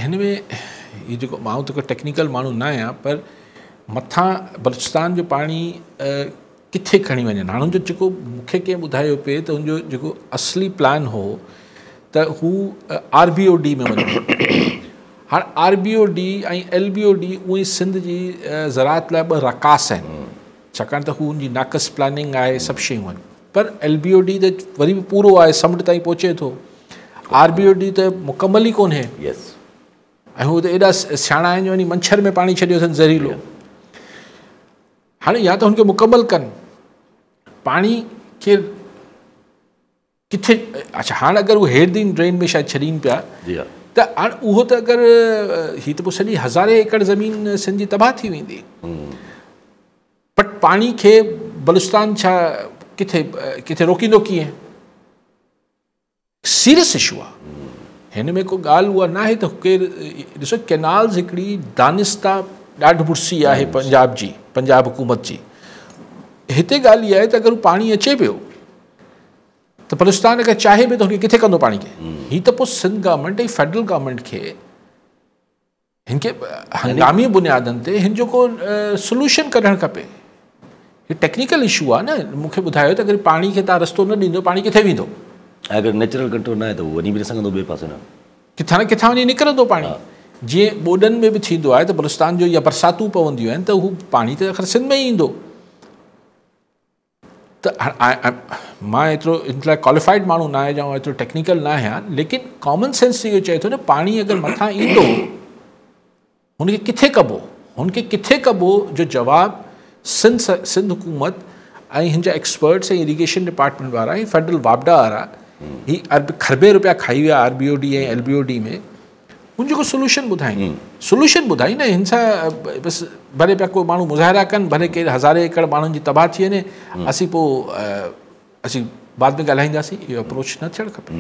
हिन में ये जेको मां त टेक्निकल माण्हू न आहियां, पर मथां बलूचिस्तान जो पाणी किथे खणी वञनि। हाणे हुनजो जेको मूंखे कंहिं ॿुधायो पिए त हुनजो जेको असली प्लान हो त हू RBOD में वञे। हाणे RBOD ऐं LBOD उहे सिंध जी ज़राअत लाइ ॿ रकास आहिनि, छाकाणि त हू हुनजी नाक़स प्लानिंग आहे, सभु शयूं आहिनि। पर LBOD त वरी बि पूरो आहे, समुंड ताईं पहुचे थो। RBOD त मुकमल ई कोन्हे ऐं हू त एॾा सियाणा आहिनि जो वञी मंछर में पाणी छॾियो अथनि ज़हरीलो। हाणे या त हुनखे मुकमल कनि, पाणी खे किथे अच्छा हाणे अगरि उहे हेठि ड्रेन में शायदि छॾीनि पिया त हाणे उहो त अगरि हीअ त पोइ सॼी हज़ारे एकड़ ज़मीन सिंध जी तबाह थी वेंदी। बट पाणी खे बलूचिस्तान छा किथे किथे रोकींदो कीअं? सीरियस इशू आहे। हिन में को ॻाल्हि उहा न आहे त केरु ॾिसो कैनाल्स हिकिड़ी दानिस्ता ॾाढो भुर्सी आहे पंजाब जी, पंजाब हुकूमत जी। हिते ॻाल्हि इहा आहे त अगरि पाणी अचे पियो त बलूचिस्तान अगरि चाहे बि त हुनखे किथे कंदो पाणी खे? हीअ त पोइ सिंध गवर्नमेंट ऐं फेडरल गवर्नमेंट खे हिन खे हंगामी बुनियादनि ते हिन जो को सोल्यूशन कढणु खपे। हीअ टेक्निकल इशू आहे न। मूंखे ॿुधायो त अगरि पाणी खे तव्हां रस्तो न ॾींदो, पाणी किथे वेंदो? अगरि नेचुरल कंट्रोल न आहे त उहो वञी बि न सघंदो ॿिए पासे न, किथां न किथां वञी निकिरंदो पाणी। जीअं ॿोॾनि में बि थींदो आहे त बलूचिस्तान जो या बरसातूं पवंदियूं आहिनि त हू पाणी त आख़िर सिंध में ई ईंदो। त मां एतिरो इन लाइ क्वालिफाइड माण्हू न आहियां या एतिरो टेक्निकल न आहियां, लेकिन कॉमन सेंस इहो चए थो न पाणी अगरि मथां ईंदो हुनखे किथे कबो, हुनखे किथे कबो जो जवाबु सिंध हुकूमत ऐं हिन जा एक्सपर्ट्स ऐं इरीगेशन डिपार्टमेंट वारा ऐं फेडरल वापडा वारा ही खरबे रुपया खाई विया RBOD ऐं LBOD में। हुन जेको सोल्यूशन ॿुधाई न, हिन सां बसि भले पिया को माण्हू मुज़ाहिरा कनि, भले केरु हज़ारे एकड़ माण्हुनि जी तबाह थी वञे, असीं पोइ बाद में ॻाल्हाईंदासीं। इहो अप्रोच न थियणु खपे।